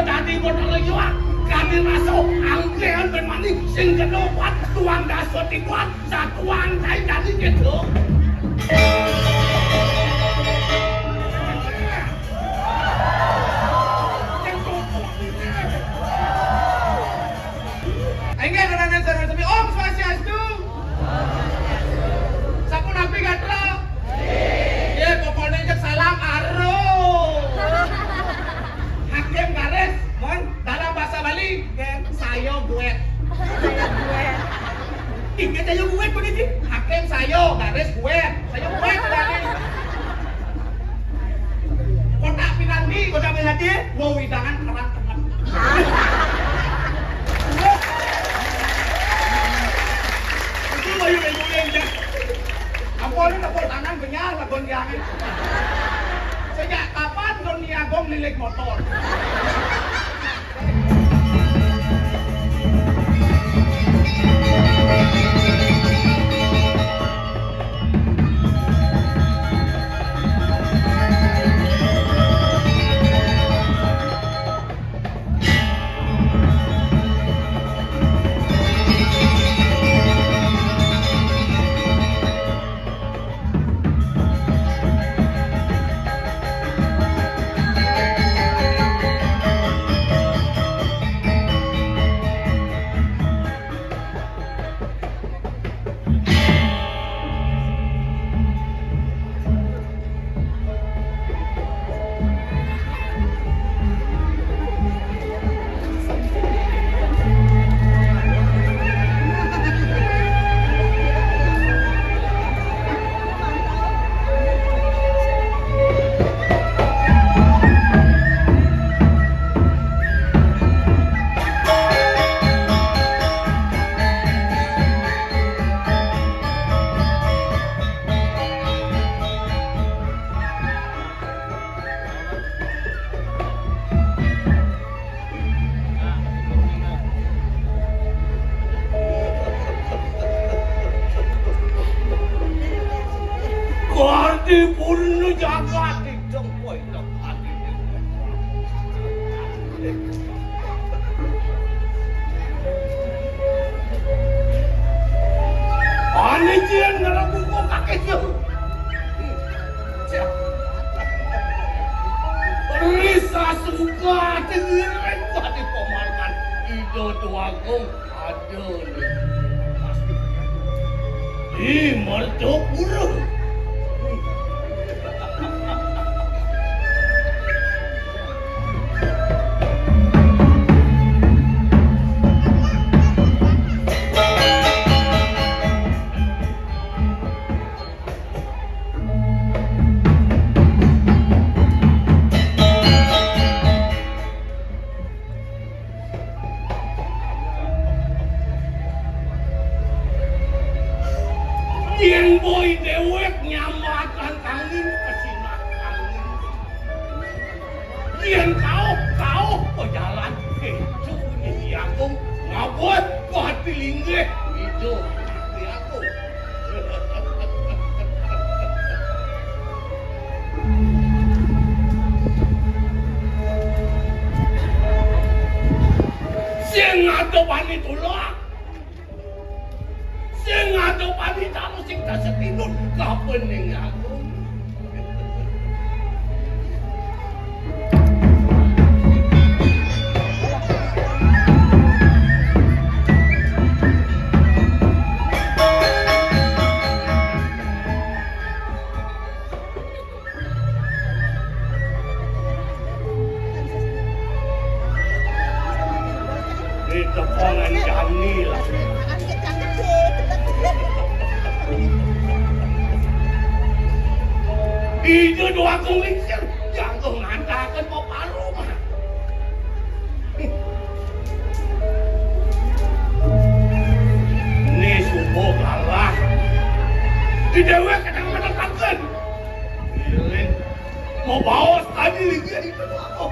dadi botol liwat kami masuk angkean bermani sing kedopat tuang daso tikuan satuan saya jadi gitu enggak karena saudara Om Swastiastu sapu napi gatra ya pokoknya cek salam aro hakim garis mon dalam bahasa Bali sayo gue ini sayo gue begitu hakim sayo garis gue sayo gue berarti kotak pinanti wow hidangan terang itu bayu bayu Ampun tangan benyar lagon diangin. Sejak kapan Doni Agong lilik motor? Dipurno jagat itong koy dapat Ani jian ngarabu ko kakekyo Risa suka tinggirin ko di pemalkan Ido tuakong aduh Ih mertuk burung Yen boy dewek nyamakan angin kesinak angin. Yen kau jalan kecu ini aku ngabot ku hati linggih itu hati aku. Sing ado bani tulak. Sing ado panita musik tak setinun kapening aku. Itu pongan jani lah. Itu doa kulingsir yang kau ngantakan mau paru mah. Ini subuh kalah. Di dewa kadang menetapkan. Mau bawa tadi lagi itu doa kau.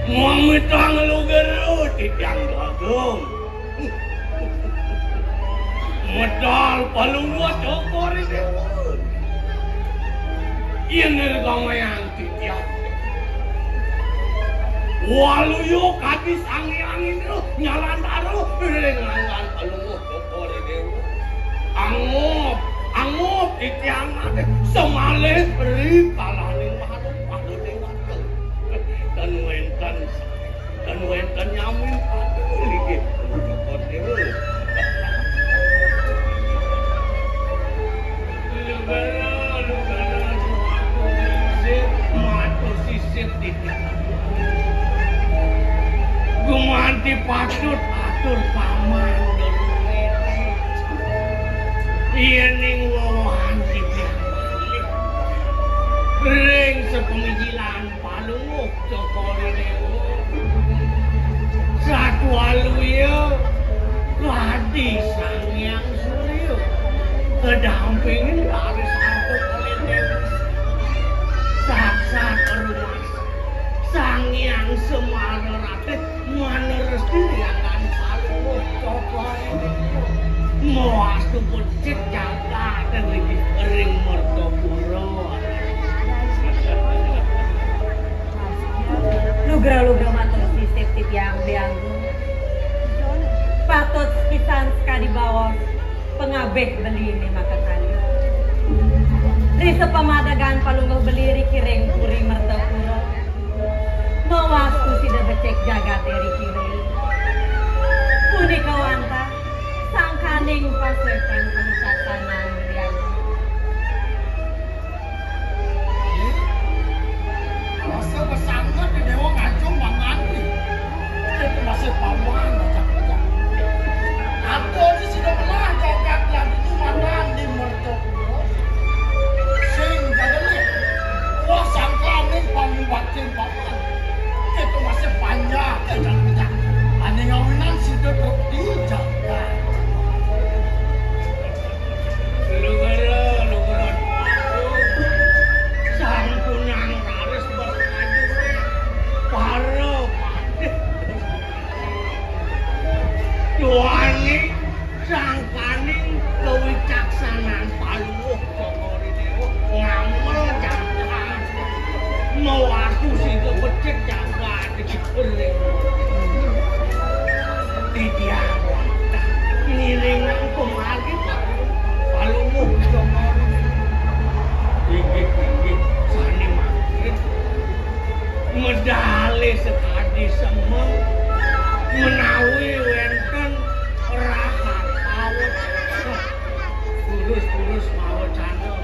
Mamitang lu gerut yang dagang. Modal palungwa cokor ini. Ini gamayang titiak. Walu yo kadis angin itu nyalan taruh dengan palungwa cokor ini. Angop titiang ada semale beri kalahin malu dengan dan wenten nyamin pada lagi cokor ini. Gumanti patut atur paman iening wawahan dibiambalik ring sepemijilan palunguk cokori dewa satu aluya ladi sangyang suryo kedampingin dari satu oleh dewa saksa rumah sangyang semana rakyat menerus diriangan palunguk cokori dewa moas tu pucit jaga dan lagi ring mertopuro lugra matur sisip yang bianggu patut pisan sekali bawah pengabeh beli ini maka kali risa pemadagan palungguh beliri kiring puri mertopuro moas tu tidak becek jaga teri kiri puni kawanta sangkaning pasekan kebijaksanaan beliau. Masa bersangka di dewa ngacung manganti. Itu masih paman macam-macam. Aku ini sudah pernah jogat yang itu mangan di mertopuro. Sing jadinya, wah sangka nih pamibaktin paman. Itu masih panjang kejang-kejang. Ani ngawinan sudah bukti jagat. lu sangkunang harus berkaju paro tuani sangkaning kewicaksanaan palunguk cokori dewa ngamel jaga mau aku sih kebecek jaga dikipering tidiang ngiringan kemari palunguk cokori tinggi sani makin medali sekali semua menawi wenten rahat awet kurus mau channel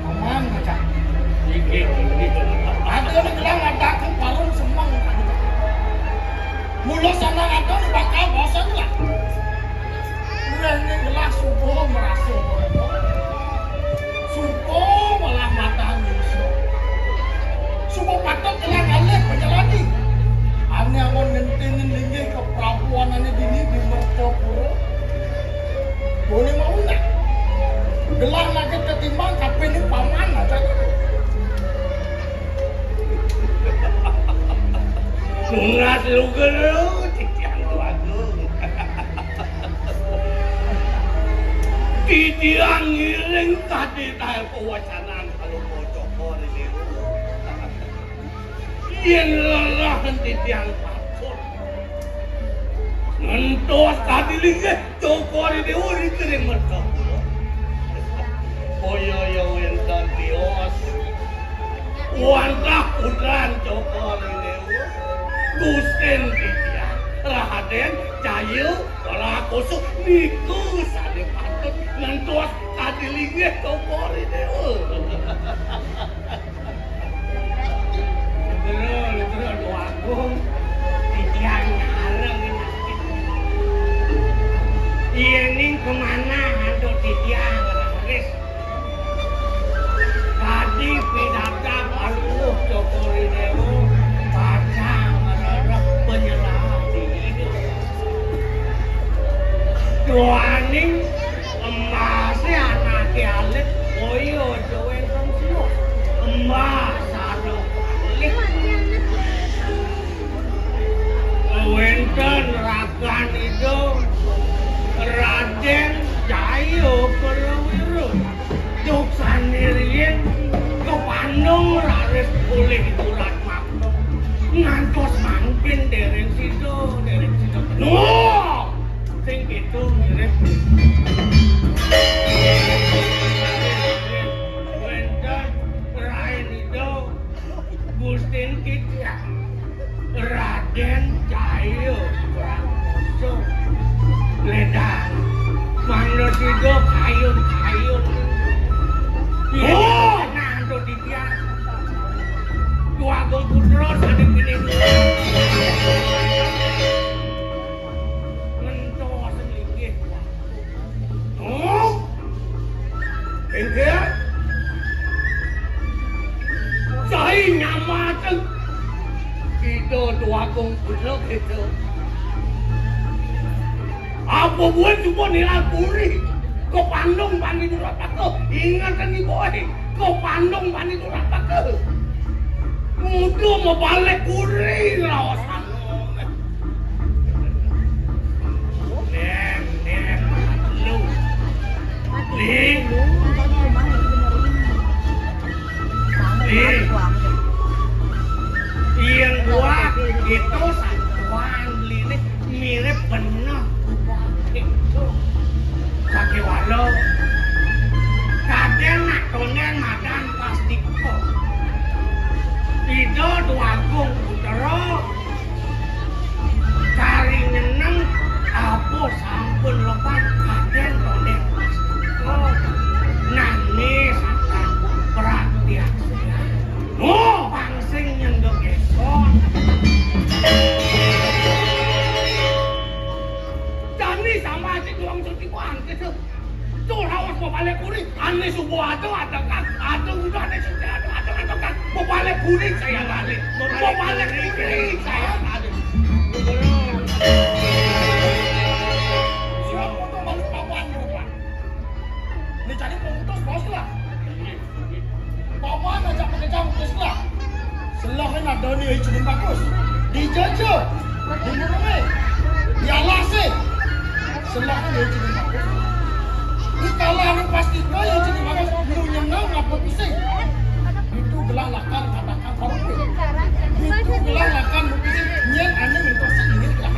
Paman macam. tinggi Ada yang bilang ada ke palung semang. Mula sana ada bakal bosan lah. Ini gelas subuh merasa subuh malah mata nyusup subuh patut gelang alik menjalani ane awan ngentinin linggi ke perabuanannya dini di mertopuro boleh mau nak gelang lagi ketimbang tapi ini paman aja sunat lu gerut yang agung Tidiang ngiring tadi tayo pewacanaan kalau mau cokor ini. Yen lelahan tidiang patut. Ngentos tadi lingge cokor ini uri kering merkap. Boyo yang entar dios. Wantah putran cokor ini. Gusten tidiang. Rahaden cayu kalau kusuk niku sane patut ngentos tadi lingge cokor ini. Bener doagung tidiang nyareng ini. Ini kemana ada tidiang raris. Tadi pidata paluh cokor ini. Doaning emasnya anaknya alit, koyo jowe kan siyo. Gusten kita Raden Jaya Prakoso Ledang manusia kayun-kayun oh nah itu dia dua gol putra sadip ini ngentos sedikit oh enggak saya nyamakan itu dua gol putra itu apa buat cuma nilai puri kau pandung pani durat aku ingatkan nih boy kau pandung pani durat aku mudah mau balik puri lawasan nem lu yang gua itu satuan ini mirip bener Kaki walau kadang natonen madan pasti kok tidak duagung utara kari nyeneng apa sampun lepas kadang tonen pasti kok nani santan perhatian saya oh pangsing nyendok esok Jani sama si tuang cuci kuang gitu. Tuh lawas mau balik kuning, aneh subuh ada kan, ada udah aneh sudah ada kan, mau balik kuning saya balik, mau balik kuning saya balik. Siapa tuh balik papan depan? Ini jadi pemutus bos lah. Papan aja pakai campur lah. Selain ada nih jadi bagus, dijajah, dimulai, dialasi. Selain dia jadi bagus. Kalau pasti kaya jadi bagus, lu nyenang apa pusing? Itu gelalakan katakan korupsi. Itu gelalakan pusing. Nyen aneh untuk sendiri lah.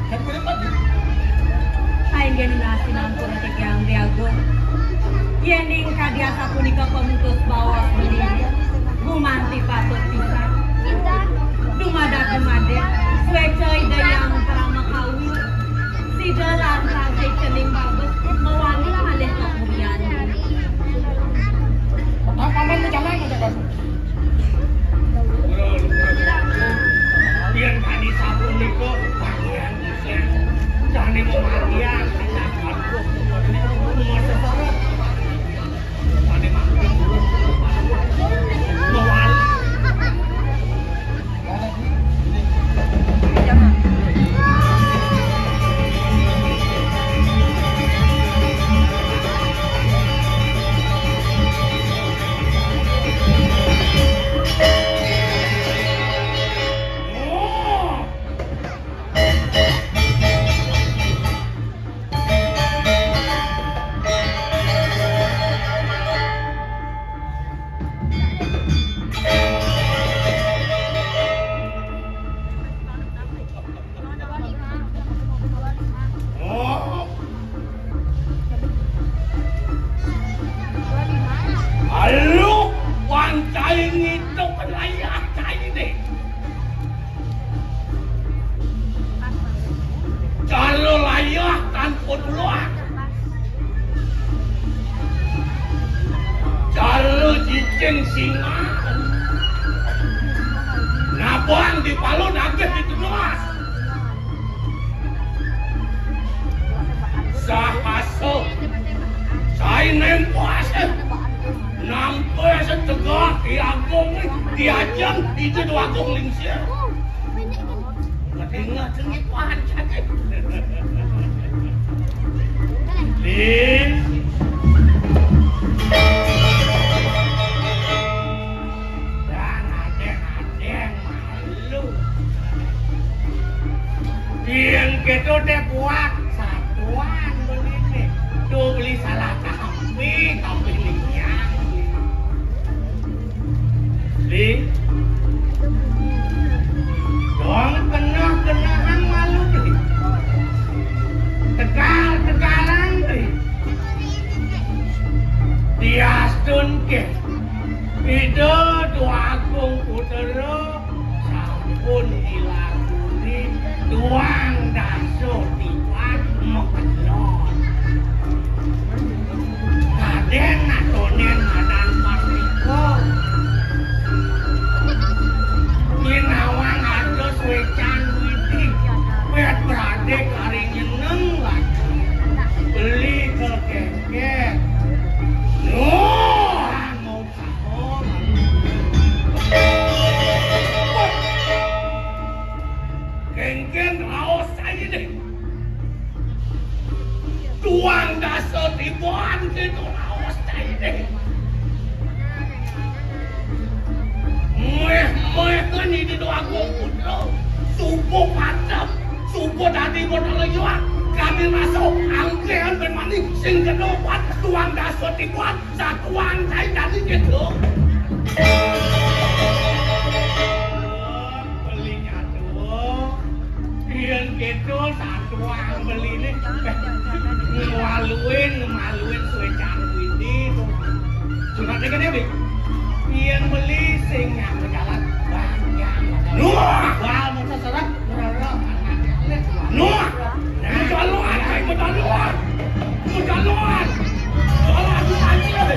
Kan boleh tadi. Ay dia nasi nampur ke yang diago. Yening kadiasa punika pemutus bawah beli. Gumanti patut pisan. Dumada suecoi dayang perama kawi. Sidalan sampai cening babes mewani malih kemuliaan. Paman menjalan aja kan. Biar tadi sabun niko bagian bisa. Jangan mau bagian tidak aku. Mau sesuatu. Tadi makan. Mewali. Halo, wancai itu penlayak cai deh. Kalau layak tanpa duluan. Kalau jicing singa. Nabang di palu nagih itu luas. Sahaso. Saya nempuas. Nampai setegak diagung diajang itu dua agung lingsir. Kedengar cengit pancak. Ling. Dan adeng malu. Yang gitu deh buat satuan beli tuh beli salah kami tapi linknya. Ling. Dong kenah-kenahan malu deh. Tegal-tegalan deh. Diastun ke. Itu Agung Putra sampun dilakoni tuang daso tiwan mekenon. Raden atonen adan pasriko minawang ados wecan widi wet berade kari nyeneng lagi beli ke keket mau sahur kengken raos aja deh tuang daso tibuan gitu raos aja deh meh kan ini doa Agung Putra subuh mantap subuh tadi bodoh lagi wak kami masuk angkean bermani sing kedopat tuang daso tibuan satuan saya tadi gitu belinya tuh pian gitu satuan beli ini ngemaluin suecan widi cuma dengan ya pian beli sing yang berjalan banyak wah masa serap Nuh, menjaluan, menjaluan, menjaluan, jalan aja.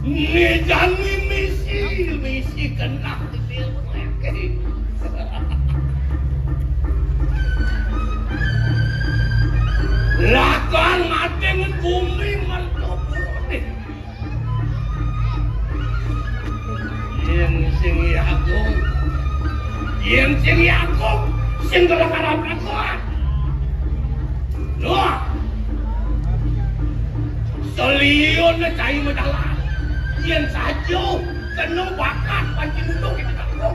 Ini jangan misi kena di sini. Lakan ngadeng bumi mertopuro nih. Yang sing Agung, sing gara-gara berkuat. Nuh, seliun cai medalan. Yang sajo kena bakat pancing untung kita Agung.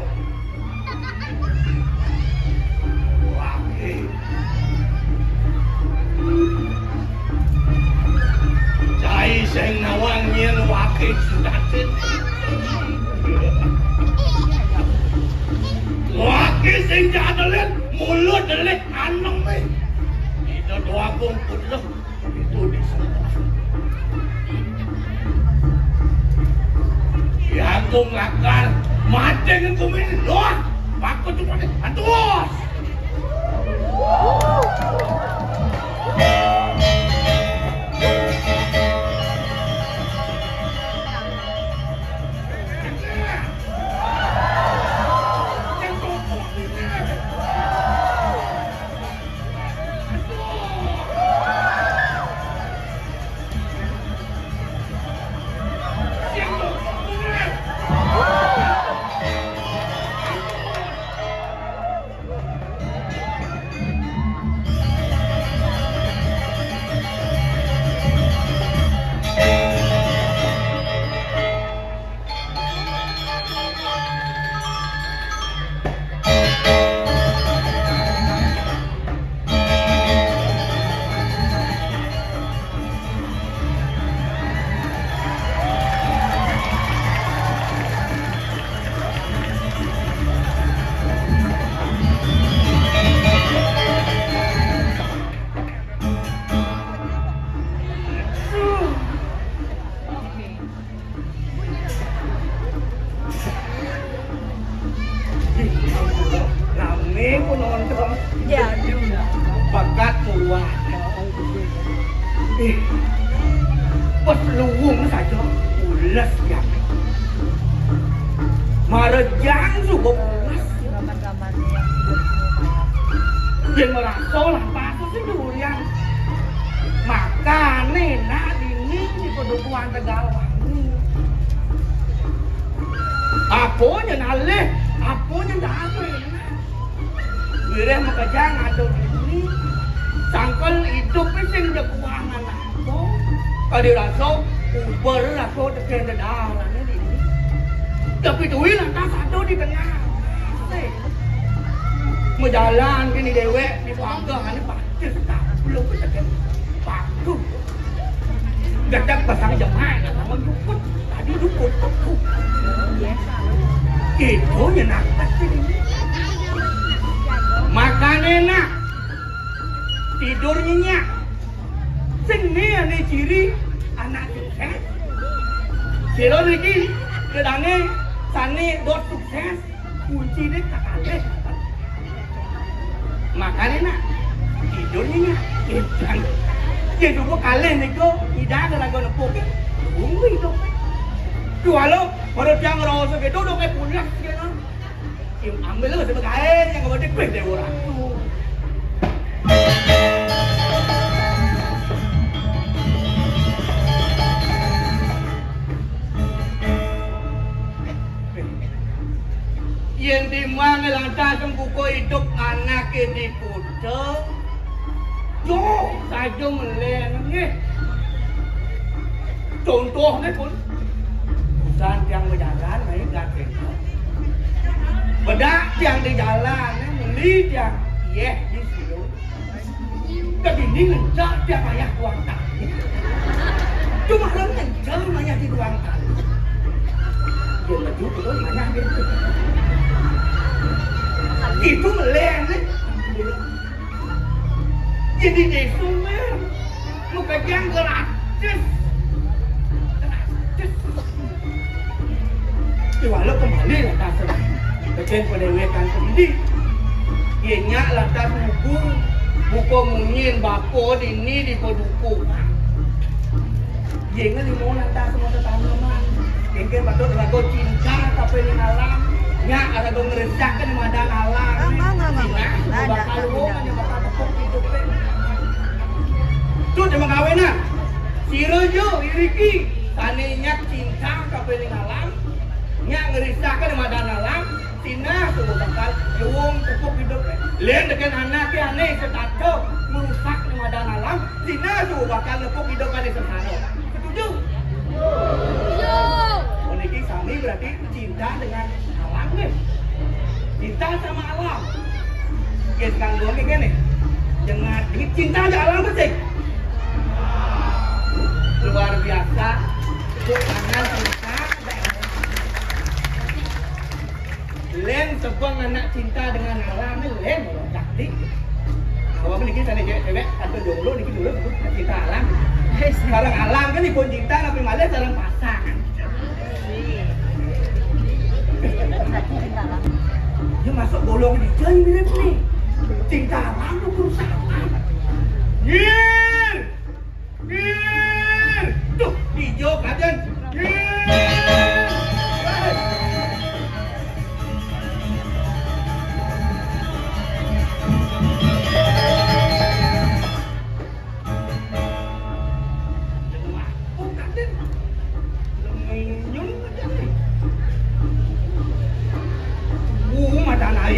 Cai sing nawang nyen wakil sudatin. Wakil sing jadalit mulut delik aneng nih. Itu doa Agung Putra itu disembah. Si Agung lakar mati dengan kumin doa. Pakut cuma nih atus. Bakat kuat. Pas luwung saja ulas ya. Marejang juga ulas. Yang merasa lah pasal si durian. Makane nak dini di pedukuhan Tegalwangi. Apanya nalih, apanya dapet. Bireh makajang ada dini. Sangkal hidup sing keuangan aku. Kali rasa uber rasa teken dedalan ini. Tapi duit lantas satu di tengah. Menjalan gini dewek di panggang ini pasti tak belum teken paku. Gadak pasang jemaah sama dukut. Tadi dukut aku. Itu nyenak makan enak, tidur nyenyak. Sing ini ane ciri anak sukses. Silo niki kedange sane dot sukses, kunci deh kakale. Makan enak, tidur nyenyak. Ikan. Jadi dulu kalian niku tidak ada lagu nepuk. Ungwi itu. Jualo, baru tiang rasa gitu, udah kayak punya gitu. Ambil lu sebagai air yang gak dipih deh orang. Yang dimang lantas buku hidup anak ini kuda. Yo, saja melengah. Contohnya pun, bukan yang berjalan, naik gaten. Bedak yang di jalan, beli yang di situ. Tapi ini ngejar dia banyak uang tali. Cuma orang ngejar banyak di uang tali. Dia maju itu banyak gitu. Itu meleleh. Jadi desumer, lu pegang gratis. Walau kembali lah dasar. Bagian pendewekan pendidik. Ianya lantas buku munyin bako ini di poduku. Ianya di mau lantas semua tanaman. Kengke patut rago cinta tapi di alam. Nya ada dong ngeresakan madan alam. Bakal lu hanya bakal tepuk hidup. Tuh dia mengawena. Si Rojo, Iriki, taninya cinta tapi di alam. Nya ngeresakan madan alam. Tina tuh bakal luwung tepuk hidup. Lain dengan anaknya aneh setato merusak di madan alam. Tina tuh bakal tepuk hidup aneh setato. Setuju? Oh niki sami berarti cinta dengan alam nih. Cinta sama alam. Ya sekarang gue kayak gini. Jangan cinta aja alam bersih. Luar biasa. Kanan cinta. Len sebuah anak cinta dengan alam ni len cantik. Kalau ni kita ni cewek atau jomblo ni dulu cinta alam. Sekarang alam kan ni pun cinta tapi malah sekarang pasangan. Dia masuk golong ni jadi mirip ni. Cinta alam tu perusahaan. Gir, gir. Tuh hijau kajian. Gir.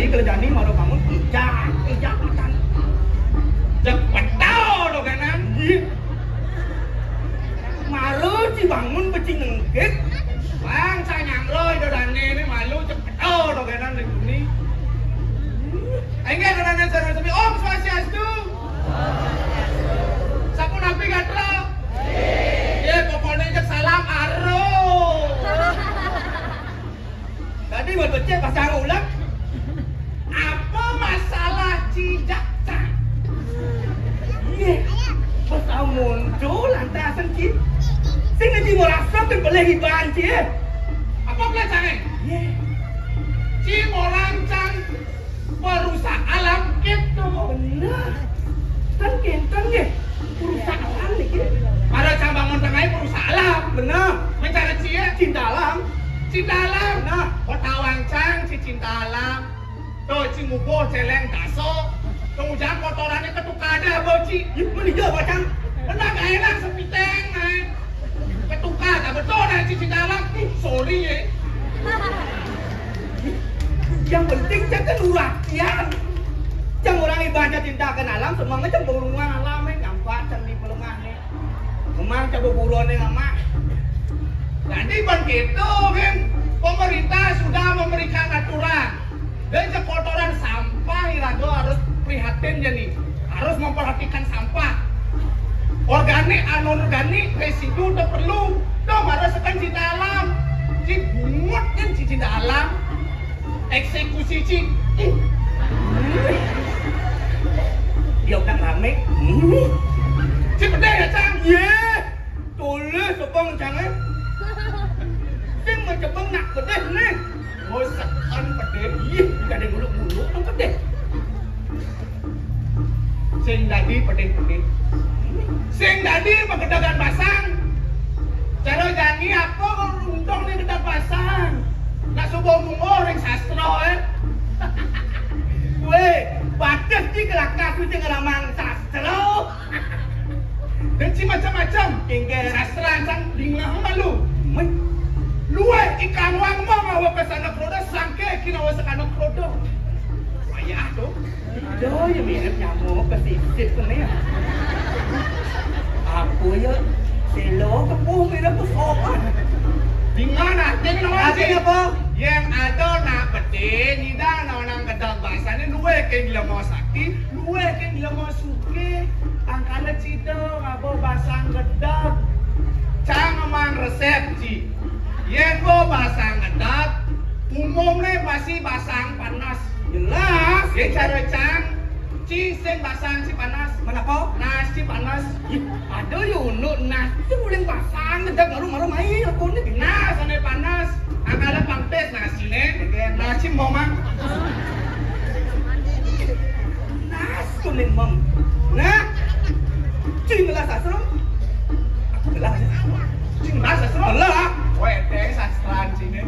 Kerjaan ini mau bangun ijak makan cepet tau do kanan malu si bangun beci nengkit bang saya nyangloy do dane ini malu cepet tau do kanan ini enggak do dane sami om swastiastu sampun api gatra ya pokoknya cek salam aro tadi buat becek pasang ulang masalah cijakta. Iya, pas muncul lantasan cip. Sing nanti merasa kan boleh hiban cip. Apa pelajaran? Iya. Cip merancang perusahaan alam gitu. Benar. Kan kentang ya. Perusahaan alam nih. Ada cabang tengah perusahaan alam. Benar. Mencari cie cinta alam. Cinta alam. Nah, petawancang si cinta alam. Tuh, cimubo, celeng, daso. Kemudian kotorannya ketukada, boci. Ini dia, bacang. Benar gak enak, sepiteng, naik. Ketukada, betul, naik cincin dalam. Sorry, ya. Yang penting, jangan lurakian. Jangan orang ibadah cintakan alam, semuanya jangan berhubungan alam, gampang, jangan dipelemahnya. Memang, jangan berhubungan amat. Jadi, begitu, kan. Pemerintah sudah memberikan aturan. Dan kotoran sampah Irago harus prihatin jadi harus memperhatikan sampah organik, anorganik, residu udah perlu dong harus sekan cinta alam cinta bungut kan cinta alam eksekusi cing. Dia udah rame. Si pedih ya cang. Ye, tulis sepong jangan. Sing mencepeng nak pedih nih. Oh sekan pedih. Ih, gak ada muluk-muluk kan pedih. Sing dadi pedih-pedih. Sing dadi pegedagan pasang. Cara jangi apa kok rundong nih gedang pasang. Nak subuh mungor yang sastro Weh, batas di kelakar tu jangan ramang sastra. Dan si macam-macam. Tinggal Sastra cang dingah malu. Mai, Luwe ikan wang mau ngawa pesanak roda sangke kinawa sekanak roda. Ayah tuh. dah ya mirip nyamuk kesisip tu ni. Apa ya? Selo kepuh mirip pesokan. Di mana? Jadi nama Artinya apa? Yang ada nak pedih, nida nang gedang basane luwe ke gila mau sakti, luwe ke gila mau suke. Angkana cita ngabo basang gedang. Cang mang resep ci. Yang go basang gedang, umumnya pasti basang panas. Jelas. Ya cara cang, ci sing basang si panas. Mana kau? Nasi panas. Ih, ada ya unuk nas. Itu boleh pasang gedang maru-maru main aku ni. Nah, sana panas. Angkala pangpes nasi ne. Nasi mau mang. Nas tu ni mam. Nah, cing gelas sastra. Aku gelas sastra. Cing rasa semua. Gelas. Wete sastran sini.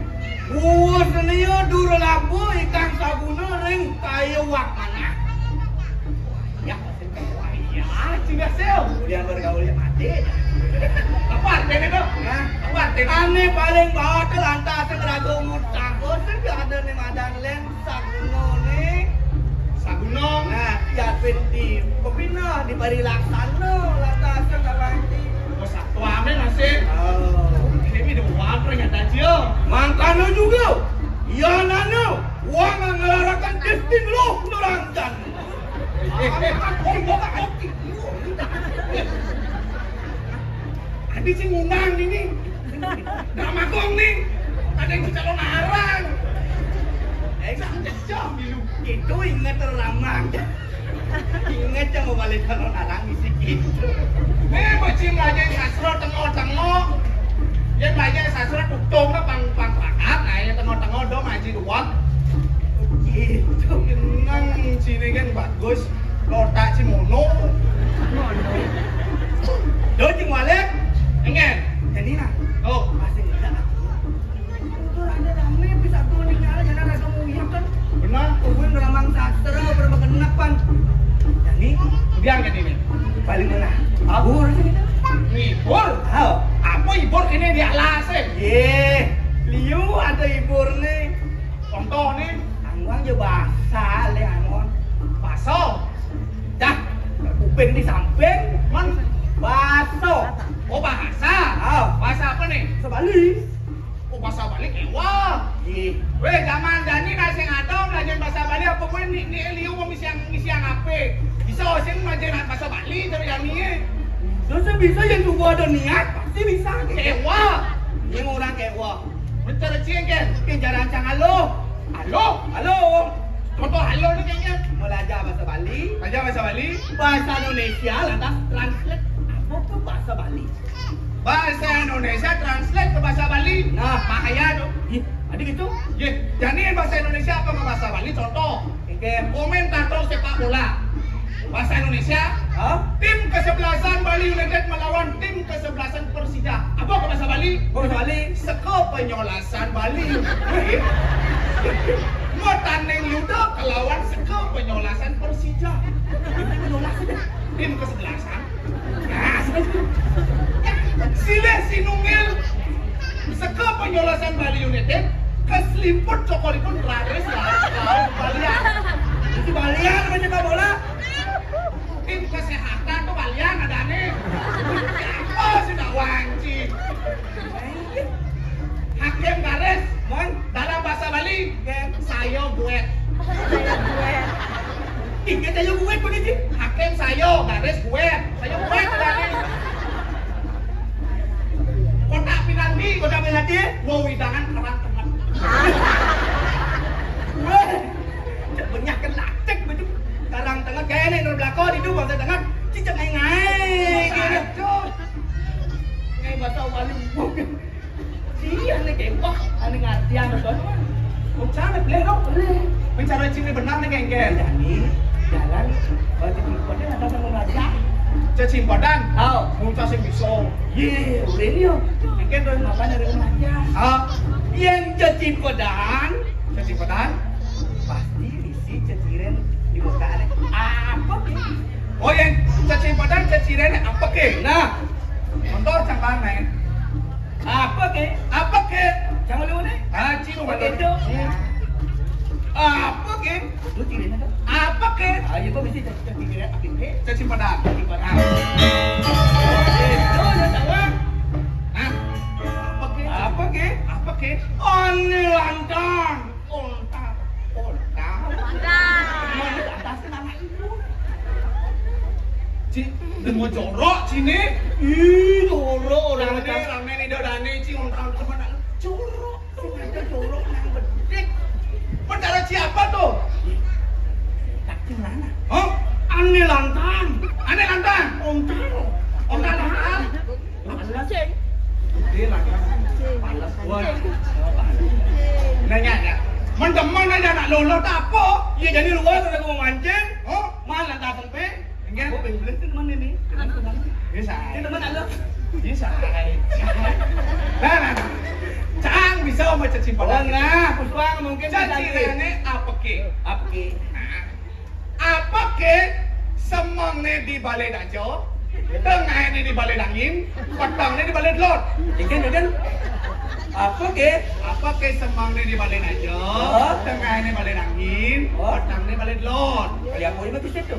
Wah, sebenarnya dulu labu ikan sabuna ring kayu wak mana. Ya, Ya, cing sel. kemudian bergaul yang mati. Apa artinya tuh? Nah, Apa artinya? ane paling bawah ke lantas ngerago ngutang. Oh, gak ada nih madan len saguno nih. Sagunong. Nah, siapin di pembina di bari laksana lantas ngawanti. Oh, satu ame nasi. Oh, Ini di water yang ada aja. mangkano juga. Ya nano, uang ngelarakan destin lo nerangkan. Adi sih ngundang ini. Nama gong nih. Ada yang calon arang. Jam dulu. Itu ingat teramang. Ingat yang mau balik calon arang isi gitu. Macam belajar sastra tengok-tengok. Yang belajar sastra tutung na pang prakat. Nah, yang tengok-tengok dong aji duwag. Gitu. Nang sini kan bagus. Lotak si mono. Dojing walek. Engen. Jadi nah, Oh, masih enggak. Itu ada rame bisa tuh nih nyala jangan ada muyak kan. benar. Kubuin ramang sastra bermakenapan. Jadi Kemudian kan ini. paling mana? Abur sih. Ibur. Tahu? Apa ibur ini di alas Ye, liu ada ibur nih. Contoh nih. Angwang je basah le anon. Baso. Dah, kuping di samping, Man. baso. Oh, bahasa. Ah, Bahasa apa nih? sebalik. Oh, bahasa balik ewa. Ye, Weh, zaman Dani nasi ngadong belajar bahasa Bali apa gue ni Eliu mau misiang apa? Bisa sing belajar bahasa Bali dari yang ni. terus bisa yang juga ada niat, pasti bisa. Ewa. Yang orang kewa. Bentar cing kan. Kejaran cang halo. Halo. Halo. Contoh halo ni kayaknya. Belajar bahasa Bali, Belajar bahasa Bali. bahasa Indonesia lantas translate apa tuh bahasa Bali. Bahasa Indonesia translate ke bahasa Bali. Nah. Bahaya dong. Ih, ada gitu? Ye, jadi bahasa Indonesia apa ke bahasa Bali? Contoh. Oke. Komentator sepak bola. Bahasa Indonesia. Hah? Tim kesebelasan Bali United melawan tim kesebelasan Persija. Apa ke bahasa Bali? Bahasa Bali. Seko penyolasan Bali. Mau tanding Ludo kelawan seko penyolasan Persija. Tim kesebelasan. Nah, sile sinungil seko penyolasan Bali United keselimput cokoripun raris lawan Balian. Itu Balian apa sepak bola? Tim kesehatan tuh Balian ada nih. Oh, sudah wanci. Hakim garis Mon, dalam bahasa Bali Hakim. sayo gue. ingat aja gue kok ini. Hakim sayo garis gue. Sayo gue ada nih. Kotak pinandi Kau tak bela dia? wow hidangan kerang kerang. Boleh kok, boleh. Bicara cini benar nih geng-geng. Jadi jalan cincin padan ada sama raja. Cacing padan. Oh, Muncul sing bisa. ye, boleh nih yo. Geng doyan makan dari raja. Ah, Yang cincin padan cacing padan. pasti isi ceciren di muka ada. Apa ke? Oh yang cacing padan caciren apa ke? Nah, Contoh cangkang nih. apa ke? Apa ke? Jangan lu nih. Ah, cing Begitu. Apa ke? Lu tirin ada. Apa ke? Ayo kok mesti ceciren apa ke? Cacing padan. Cacing padan. Ah. Itu ya tawang. Ah. Apa ke? Apa ke? Apa ke? Oni lantang. Onta. Mana atas nama itu? Cing, mau jorok cini. Ih, jorok orang Rame macam. rame nih dodane cing ontang kemana? Jorok. Sengaja jorok nang bedik. Penjara siapa tuh? Tak mana? Hah? Ani lantang. Aneh lantang. Onta. Ontang lantang. Dia lantang. Palas buat. Nanya ya. Mendemen aja nak lolo tak apa. Iya jadi luar kalau mau mancing. Oh, Mana tak sampai? Enggak. Gue beli teman ini. Teman. bisa. Ini teman ada. Bisa. Nah. Cang bisa sama cacing Oh padan. nah, puswang mungkin Cacirane apa ke? Apa ke? Apa ke? Semangne di balai dajo, tengahnya di balai dangin, petangnya di balai delot. Ikan. Apa ke? Apa ke semangne di balai dajo, Oh. tengahnya di balai dangin, Oh. petangnya di balai delot. Kali aku ini bagus itu.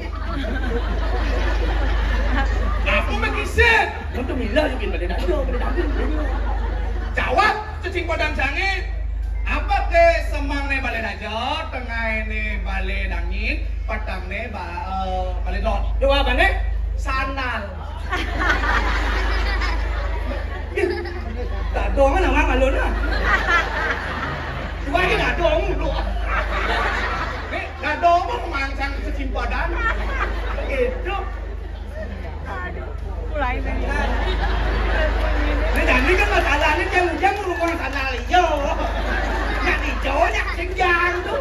Apa makisit? Untuk milah juga pada nak. Jawab cacing padan canggih. Apa ke semangne balai dajo, tengahnya balai dangin, petangnya balai delot. Jawabannya? Sandal. Tak dong mana orang malu na. Dua ni tak dong lu. Nih, gado mah memancang cacing padan. Itu. Ni dah ni kan masalah ni jangan rumah sana liyo. Nak hijau nak senjang tu.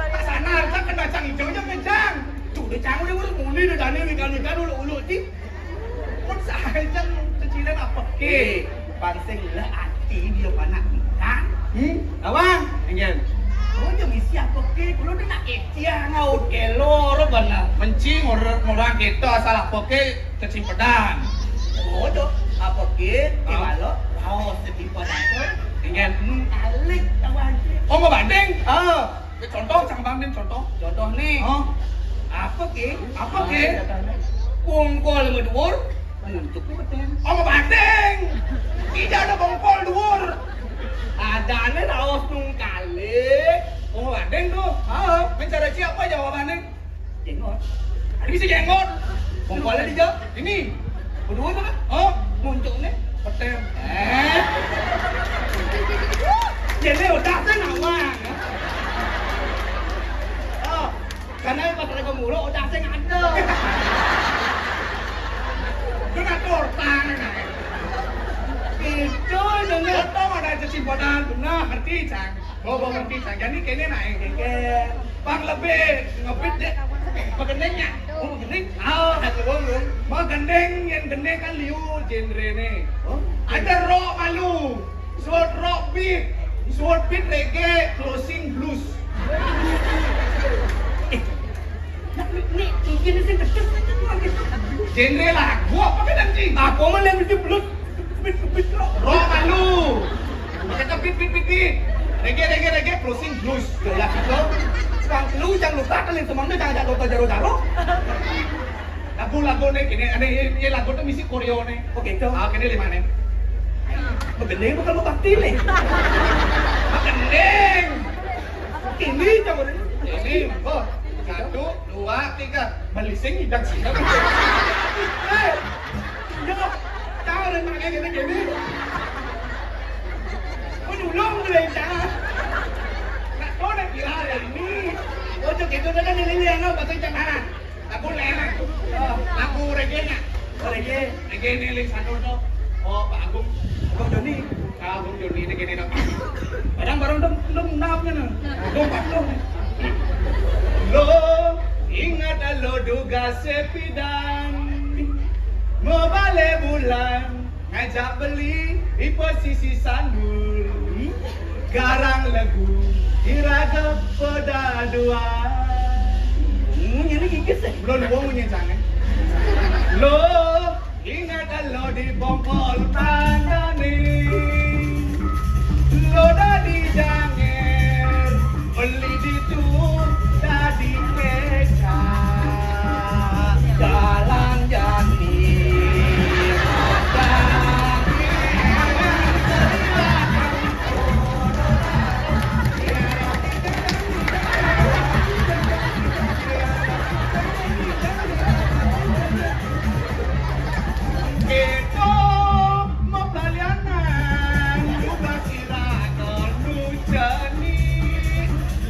Tak sana, kan kena cang hijaunya mencang. Tu dia cang dia urus muni dia dah ni wikan ulu ti. Pun saya cang cecilan apa Eh, pansing lah hati dia panak ikan. Awang, Ingin kau je misi apa ke? Kalau dia nak ikan ngau kelor bana. mencing orang kita asal apa ke cacing padan. Oh doh, apa ke? Kalau kau sedih pada tu, Ingin alik awang. oh mau banding. Ah, Contoh cang banding contoh. contoh ni. Oh, Apa ke? Apa ke? Pungkol medur, untuk betul. oh mau banding. Tidak ada bongkol dhuwur. Ada ni raos nung kali. Oh mau banding tuh. Ah, Mencari siapa jawabannya? jenggot. Ada bisa jenggot. Pungkolnya dijawab. Ini. Berdua tu kan? Oh, Muncul ni. petem. Jadi udah tu nawang. Oh, karena pas ada mulut udah saya ada. Itu nak tortang nak. Itu dengan Contoh ada cacing padan. Benar, ngerti cang. Oh, ngerti cang. Jadi kayaknya naik. ke Bang lebih ngepit deh. Magendengnya. oh gini. Ah, Ada orang. magendeng yang gendeng kan liu genre nih. Oh, Ada rock malu, sword rock beat, sword beat reggae, closing blues. ni ini sih kecil. Genre lagu apa kan anjing? Aku mah yang mesti belut. Bit rock. Rock malu. Kata beat. Reggae, closing blues. Jelas itu. Sekarang lu jangan lupa kalian semua jangan lupa jaro-jaro. Lagu-lagu nih, ada ini lagu tuh misi koreo nih. Oke, kau. Ah, kini lima nih. Begini bukan lu bakti nih. Magendeng. Ini jangan Ini, oh, 1, 2, 3. Balising hidang sih. Eh, jangan. Jangan main gini. Kau nyulung boleh jangan. Nak kau nak kira hari ini. Oh, cok itu kan ini yang apa tuh jangan. Lagu lena. Lagu reggae nya. Oh, lagi. Reggae nih link satu tuh. Oh, Pak Agung. Kau Joni. Bung Joni ini gini dong. Barang-barang dong napnya nih. Dompat dong. Lo ingat lo duga sepidang Mobale bulan ngajak beli di posisi sandul Garang lagu iraga pada dua Ini gigit sih Belum luang punya jangan Lo ingat lo di bongkol tandani Lo dari janger beli di tuh tadi keca jalan jani Itu mau pelayanan juga kira lucani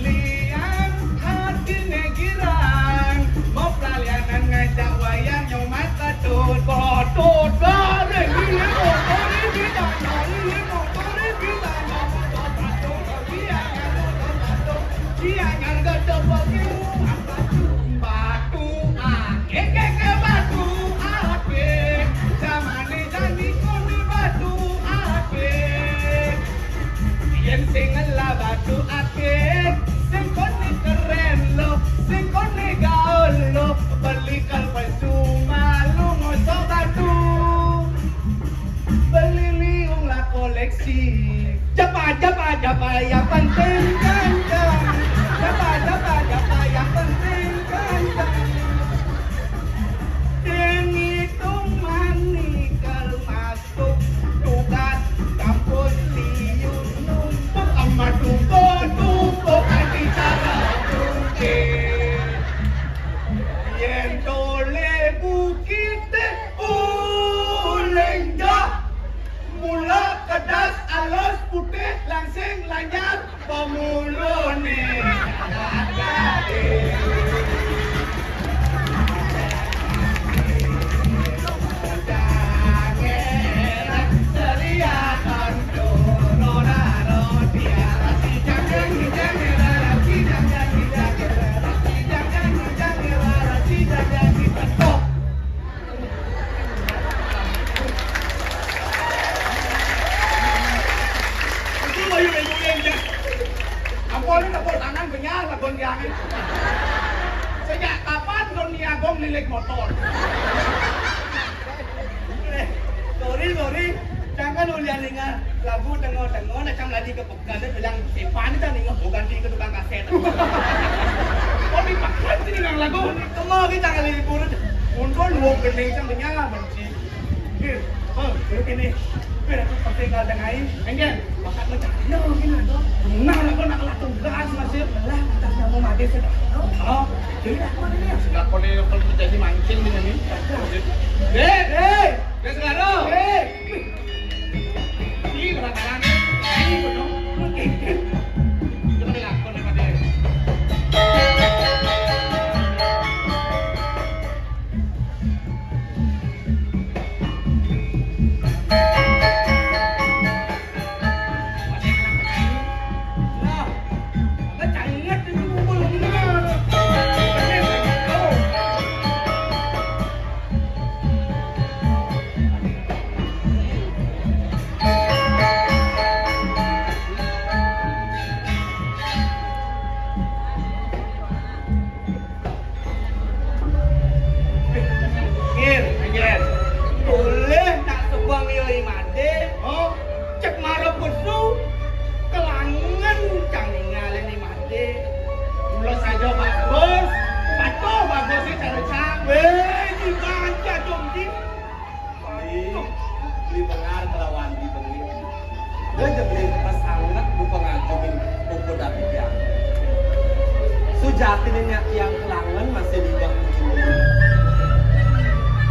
lian hati negirang mau pelayanan ngajak wayang nyomat ketut ketut bare ini motori kita ini motori kita Jangan gedek batu ake ke batu ake zamane jani koni batu ake yen sing lah batu ake sing koni keren lo sing koni gaul lo beli kalpasu malu ngosok batu beli liung lah koleksi japa yang penting kencang japa yang penting kencang Hitung mani kalau masuk tugas kampus liun numpuk sama tumpuk hati cara mungkin yen tole bukit ulengga mula kedas alus putih langsing lanyar pemulune Sejak kapan dunia gong lilik motor? Sorry, jangan ulian-ulian lagu tengok-tengok macam lagi ke pekan dia bilang Evan itu nih bukan di ke tukang kaset. Oh dipakai sini ngang lagu. Tengok kita kali libur. Untung lu gening samanya benci. Ini. Pero aku penting kalau dengain, enggak, bakat macam no gini dong. Nah, aku nak kelas tugas masih belah kita mau mati sudah. Oh, jadi aku ini sudah kalau jadi mancing di sini. Sekarang. Ini kadang-kadang ini betul. Cuma dilakukan apa dia? Boleh tak sebuang yoi mati. Oh, cek marah besu kelangan cang ninggalin ni mati. Mula saja bagus, bagus ni cara cang. Di kaca dong di. Baik, di bengar kelawan di bengi. Dia jadi pasangan bukan ngajuin buku dari dia. Sujatinya yang kelangan masih di bang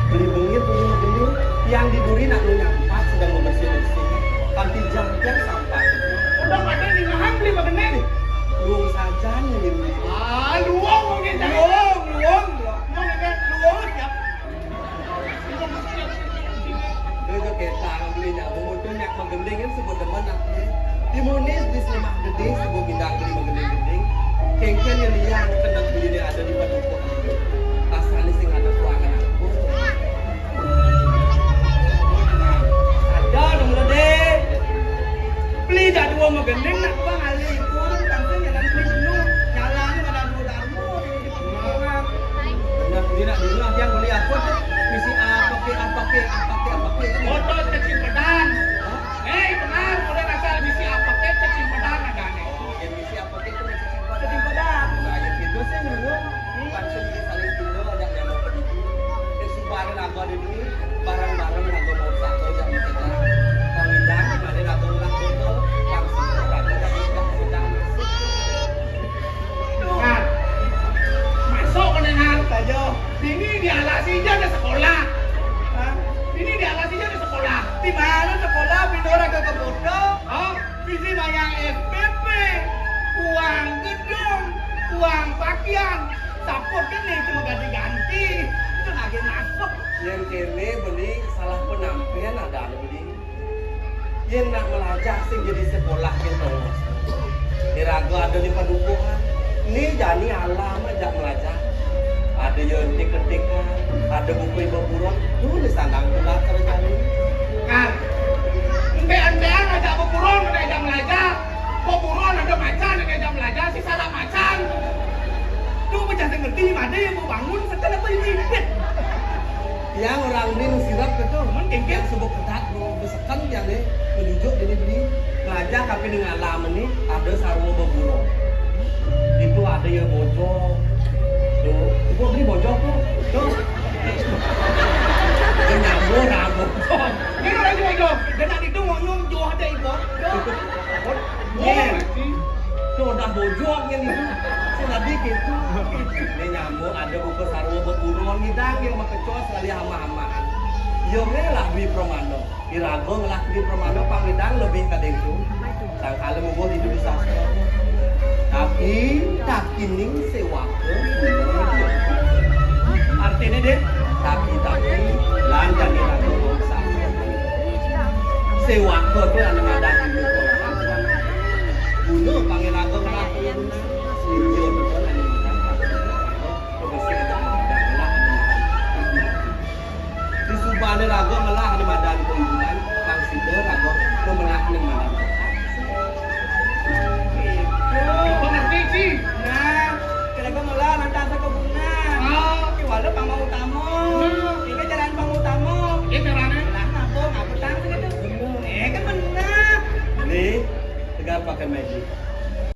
beli bengir punya gending yang diduri nak lu nyampak sedang membersih-bersih kanti jangkian sampah udah pada nih ngaham beli bagaimana nih luang saja nih luang mungkin luang siap itu kita beli nyambung itu nyak menggending Raden sebut demen aku. Di Munis di Selemah Gede sebut bidang di Mageling-Geling. Kengken yang liang kendang beli dia ada di Padukuh. Asal sing ada kuangan aku. Ada dong lo deh. Beli dah dua Mageling nak bang ali kurang tangsen jalan beli penuh. Jalannya ada dua damu di pegunungan. Benar beli nak dulu yang beli aku tuh misi apa ke. Foto cacing pedang. Benar, udah asal misi apa ke cacing pedang ada nih. Yang misi apa ke itu masih simpan. Cacing pedang. Nah, yang itu sih menurut langsung di saling tindo ada yang mau pergi. Dan subaran aku ada di barang-barang aku mau satu jam kita. Pangidang kemarin aku ulang foto langsung aku udah sedang masuk. Nah, masuk ke nengar saja. Ini di Alasinya ada sekolah. Hah? Ini di Alasinya ada sekolah. Di mana sekolah Bindora ke Kebodo? Oh, Visi bayang SPP, uang gedung, uang pakaian, sapot kan nih cuma ganti-ganti, itu lagi masuk. Yang kene beli salah penampilan ada beli. Yang nak melajak sing jadi sekolah gitu. Dirago ada di Padukuhan. Ini jani alam aja melajak. Ada yang ketik-ketikan, ada buku ibu buron, tulis sandang gelap terus kali. kan. Empean-empean ada buron ada jam belajar. Buron ada macan ada jam belajar, si salah macan. Tuh macam saya ngerti mana yang mau bangun setelah apa ini? Yang orang ini nusirap itu, yang sebut ketat, besekan yang ini menunjuk ini beli ngajak tapi dengan alam ini ada sarwa berburu. Itu ada yang bojok, tuh, itu beli bojok tuh. Dia nyambur rambut. Ini orang jual dong, dan tadi itu mau nyum jual ada ibu. Tuh udah bojok yang itu. Saya gitu. Ini nyambur ada buku sarwa berburu ngidang yang makecos sekali hama-hamaan. Yo lah beli permano. Irago ngelah beli permano pangidang lebih ke itu. Sang kali mau di dulu sastra. Tapi tak kining sewakeun. Artinya deh, Tapi lanjang irago mau sastra. Sewakeun tuh anu ngadang di sekolah. Dulu pangirago ngelah dulu. Sinjur betul anu ngadang. Kebesi ada ngadang di Subane rago melah di madan kuibulan kang sido rago memelah ning madan. Pengerti sih. nah, kira-kira malah nanti ada kebunan. Oh, Walau pangau utama, ini jalan pangau utama. itu rane. Lah ngapa petang gitu? Kan benar. Ini tegar pakai magic.